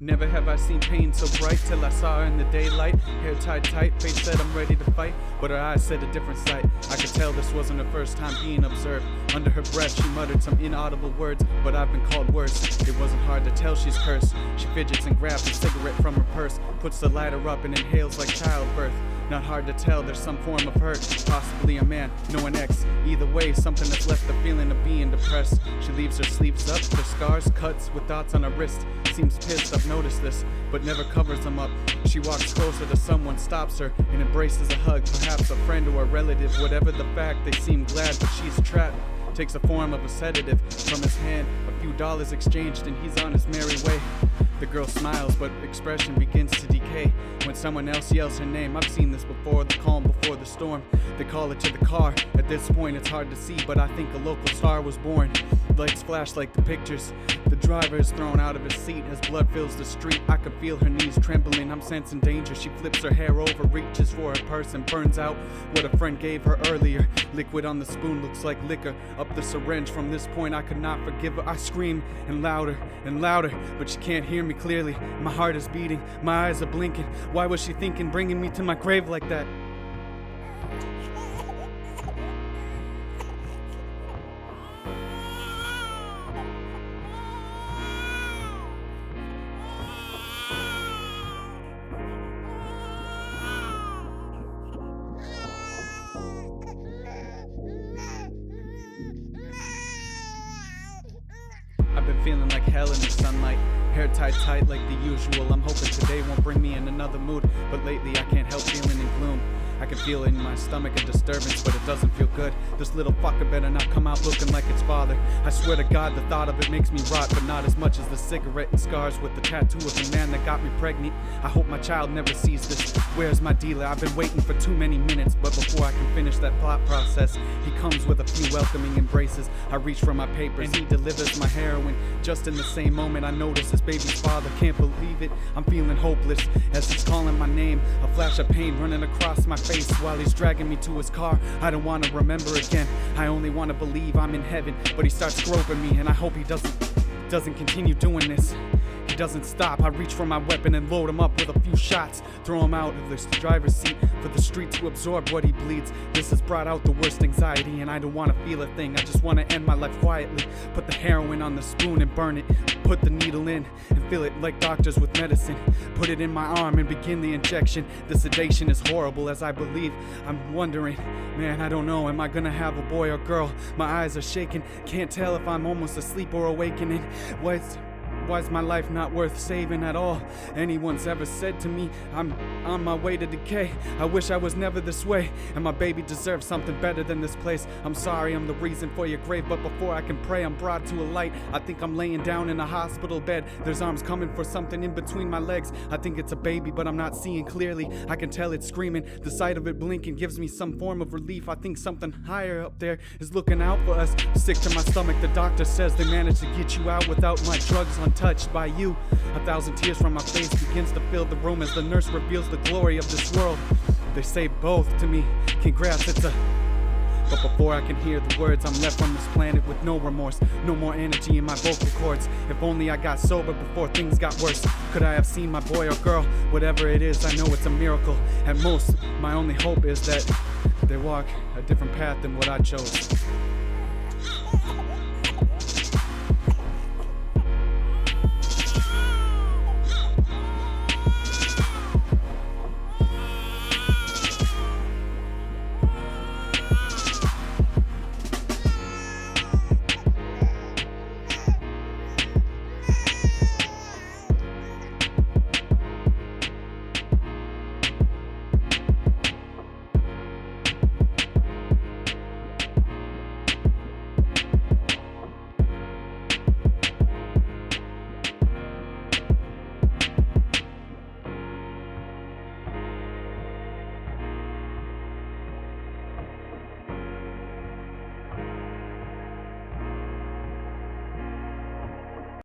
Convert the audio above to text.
Never have I seen pain so bright till I saw her in the daylight. Hair tied tight, face said I'm ready to fight, but her eyes said a different sight. I could tell this wasn't her first time being observed. Under her breath she muttered some inaudible words, but I've been called worse. It wasn't hard to tell she's cursed. She fidgets and grabs a cigarette from her purse, puts the lighter up and inhales like childbirth. Not hard to tell, there's some form of hurt, possibly a man, no an ex. Either way, something that's left the feeling of being depressed. She leaves her sleeves up, her scars, cuts with dots on her wrist. Seems pissed, I've noticed this, but never covers them up. She walks closer to someone, stops her, and embraces a hug. Perhaps a friend or a relative, whatever the fact, they seem glad, but she's trapped. Takes the form of a sedative from his hand, a few dollars exchanged, and he's on his merry way. The girl smiles, but expression begins to decay when someone else yells her name. I've seen this before, the calm before the storm. They call it to the car. At this point it's hard to see, but I think a local star was born. Lights flash like the pictures. The driver is thrown out of his seat as blood fills the street. I can feel her knees trembling, I'm sensing danger. She flips her hair over, reaches for her purse and burns out what a friend gave her earlier. Liquid on the spoon looks like liquor. Up the syringe, from this point I could not forgive her. I scream and louder, but she can't hear me clearly. My heart is beating, my eyes are blinking. Why was she thinking bringing me to my grave like that? I've been feeling like hell in the sunlight, hair tied tight like the usual. I'm hoping today won't bring me in another mood, but lately I can't help feeling in gloom. I can feel in my stomach a disturbance, but it doesn't feel good. This little fucker better not come out looking like its father. I swear to God the thought of it makes me rot, but not as much as the cigarette and scars with the tattoo of the man that got me pregnant. I hope my child never sees this. Where's my dealer? I've been waiting for too many minutes, but before I can finish that plot process, he comes with a few welcoming embraces. I reach for my papers and he delivers my heroin. Just in the same moment I notice his baby's father. Can't believe it, I'm feeling hopeless as he's calling my name. A flash of pain running across my face while he's dragging me to his car. I don't want to remember again, I only want to believe I'm in heaven. But he starts groping me and I hope he doesn't continue doing this. He doesn't stop. I reach for my weapon and load him up with a few shots. Throw him out of the driver's seat for the street to absorb what he bleeds. This has brought out the worst anxiety and I don't want to feel a thing. I just want to end my life quietly. Put the heroin on the spoon and burn it. Put the needle in and fill it like doctors with medicine. Put it in my arm and begin the injection. The sedation is horrible as I believe. I'm wondering, man, I don't know, am I gonna have a boy or girl? My eyes are shaking, can't tell if I'm almost asleep or awakening. Why is my life not worth saving at all? Anyone's ever said to me, I'm on my way to decay. I wish I was never this way, and my baby deserves something better than this place. I'm sorry I'm the reason for your grave, but before I can pray I'm brought to a light. I think I'm laying down in a hospital bed. There's arms coming for something in between my legs. I think it's a baby, but I'm not seeing clearly. I can tell it's screaming. The sight of it blinking gives me some form of relief. I think something higher up there is looking out for us. Sick to my stomach, the doctor says they managed to get you out without my drugs untouched by you. 1,000 tears from my face begins to fill the room as the nurse reveals the glory of this world. They say both to me, congrats, it's a... But before I can hear the words, I'm left on this planet with no remorse, no more energy in my vocal cords. If only I got sober before things got worse. Could I have seen my boy or girl? Whatever it is, I know it's a miracle. At most, my only hope is that they walk a different path than what I chose.